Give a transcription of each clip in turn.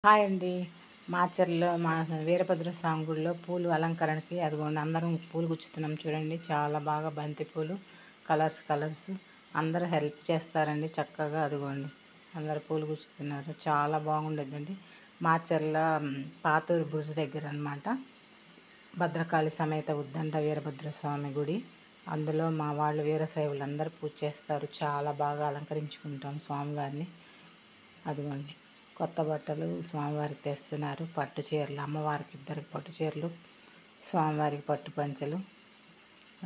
Hi అండి. మాచర్లో మా వీరభద్ర స్వామి గుడిలో పూలు అలంకరణకి అదిగోండి అందరం పూలు గుచ్చుతున్నాం చూడండి. చాలా బాగా బంతి పూలు కలర్స్ అందరూ హెల్ప్ చేస్తారండి చక్కగా. అదిగోండి అందరు పూలు గుచ్చుతున్నారు. చాలా బాగుండేదండి. మాచర్ల పాతూరు బ్రిడ్జ్ దగ్గర అనమాట. భద్రకాళి సమేత ఉద్దండ వీరభద్ర స్వామి గుడి. అందులో మా వాళ్ళు వీరశైవులు అందరూ పూజ చేస్తారు. చాలా బాగా అలంకరించుకుంటాం స్వామివారిని. అదిగోండి కొత్త బట్టలు స్వామివారికి తెస్తున్నారు. పట్టు చీరలు, అమ్మవారికి ఇద్దరికి పట్టు చీరలు, స్వామివారికి పట్టు పంచెలు.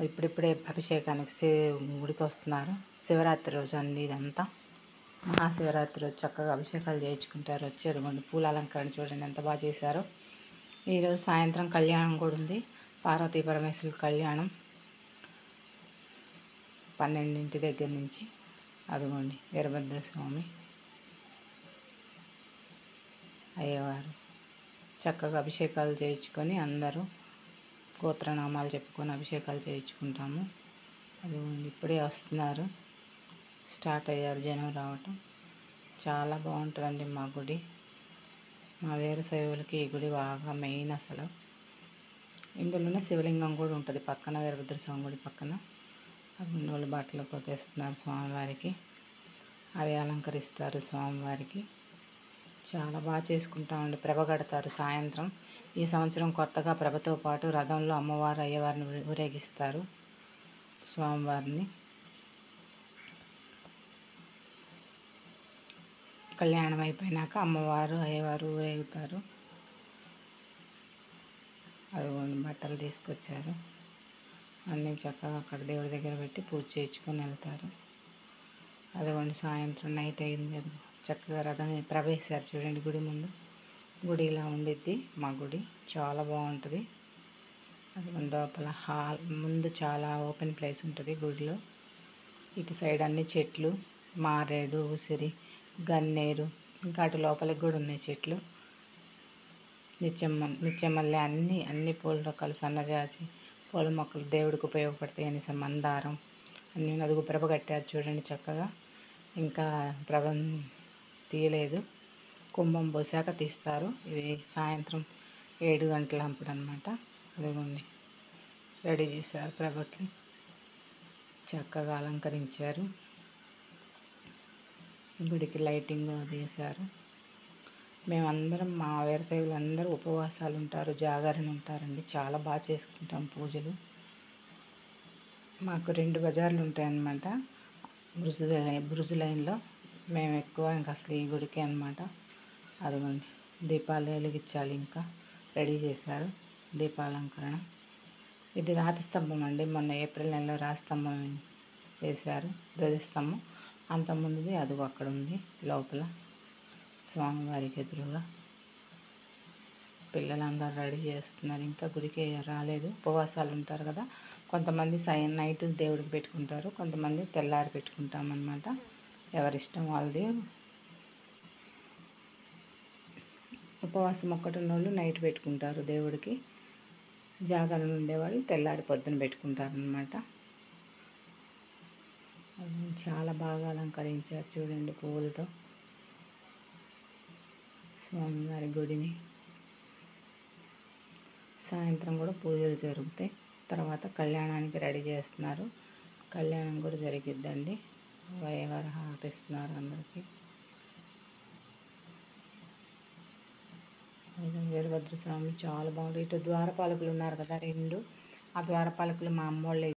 ఇప్పుడిప్పుడే అభిషేకానికి గుడికి వస్తున్నారు. శివరాత్రి రోజు అండి ఇదంతా. మహాశివరాత్రి రోజు చక్కగా అభిషేకాలు చేయించుకుంటారు. వచ్చి అదిగోండి పూల అలంకరణ చూడండి ఎంత బాగా చేశారో. ఈరోజు సాయంత్రం కళ్యాణం కూడా ఉంది. పార్వతీ పరమేశ్వరుల కళ్యాణం 12 దగ్గర నుంచి. అదిగోండి వీరభద్ర స్వామి అయ్యవారు చక్కగా అభిషేకాలు చేయించుకొని అందరూ గోత్రనామాలు చెప్పుకొని అభిషేకాలు చేయించుకుంటాము. అది ఇప్పుడే వస్తున్నారు, స్టార్ట్ అయ్యారు జనం రావటం. చాలా బాగుంటుందండి మా గుడి. మా వీరశైవులకి ఈ గుడి బాగా మెయిన్ అసలు. ఇందులోనే శివలింగం కూడా ఉంటుంది పక్కన, వీరభద్ర స్వామి గుడి పక్కన. అది వాళ్ళు బట్టలు కొట్టేస్తున్నారు స్వామివారికి. అవి అలంకరిస్తారు స్వామివారికి. చాలా బాగా చేసుకుంటామండి. ప్రభ కడతారు సాయంత్రం. ఈ సంవత్సరం కొత్తగా ప్రభతో పాటు రథంలో అమ్మవారు అయ్యవారిని ఊరేగిస్తారు స్వామివారిని. కళ్యాణం అయిపోయినాక అమ్మవారు అయ్యవారు ఊరేగుతారు. అదిగోండి బట్టలు తీసుకొచ్చారు. అన్నీ చక్కగా అక్కడ దేవుడి దగ్గర పెట్టి పూజ చేయించుకొని వెళ్తారు. అదిగోండి సాయంత్రం నైట్ అయింది. అది చక్కగా రథం ప్రవేశారు చూడండి గుడి ముందు. గుడి ఇలా ఉండిద్ది మా గుడి. చాలా బాగుంటుంది. అది లోపల హాల్ ముందు చాలా ఓపెన్ ప్లేస్ ఉంటుంది గుడిలో. ఇటు సైడ్ అన్ని చెట్లు, మారేడు, ఉసిరి, గన్నేరు, ఇంకా అటు లోపలికి కూడా ఉన్నాయి చెట్లు. నిత్యమల్లె అన్ని పూల రకాలు, సన్నజాజి పూల మొక్కలు దేవుడికి ఉపయోగపడతాయి అనేసి మందారం అన్నీ అదుగు ప్రభ కట్టారు చూడండి చక్కగా. ఇంకా ప్రభ తీయలేదు, కుంభం పోసాక తీస్తారు. ఇది సాయంత్రం 7 గంటల అప్పుడు అనమాట. అదిగోండి రెడీ చేశారు ప్రభకి, చక్కగా అలంకరించారు. గుడికి లైటింగ్ తీశారు. మేమందరం మా వీరశైవులు అందరూ ఉపవాసాలు ఉంటారు, జాగరణ ఉంటారండి. చాలా బాగా చేసుకుంటాం పూజలు. మాకు 2 బజార్లు ఉంటాయన్నమాట బ్రుజు లైన్లో. మేము ఎక్కువ ఇంకా అసలు ఈ గుడికే అనమాట. అదిగోండి దీపాలు వెలిగించాలి, ఇంకా రెడీ చేశారు దీపాలంకరణ. ఇది రాతి స్తంభం అండి. మొన్న ఏప్రిల్ నెలలో రాతి స్తంభం వేశారు, ధ్వజస్తంభం. అంతకుముందుది అదిగో అక్కడ ఉంది లోపల స్వామివారికి ఎదురుగా. పిల్లలందరూ రెడీ చేస్తున్నారు. ఇంకా గుడికి రాలేదు. ఉపవాసాలు ఉంటారు కదా, కొంతమంది నైట్ దేవుడికి పెట్టుకుంటారు, కొంతమంది తెల్లారి పెట్టుకుంటామన్నమాట. ఎవరిష్టం వాళ్ళది. ఉపవాసం ఒక్కటి ఉన్నోళ్ళు నైట్ పెట్టుకుంటారు దేవుడికి. జాగరణ ఉండేవాళ్ళు తెల్లారి పొద్దున పెట్టుకుంటారనమాట. చాలా బాగా అలంకరించారు చూడండి పువ్వులతో స్వామివారి గుడిని. సాయంత్రం కూడా పూజలు జరుగుతాయి. తర్వాత కళ్యాణానికి రెడీ చేస్తున్నారు. కళ్యాణం కూడా జరిగిద్దండి. అయ్యవారు హారతి ఇస్తున్నారు అందరికీ. వీరభద్ర స్వామి చాలా బాగుంది. ఇటు ద్వారపాలకులు ఉన్నారు కదా 2, ఆ ద్వారపాలకులు మా అమ్మోళ్ళే.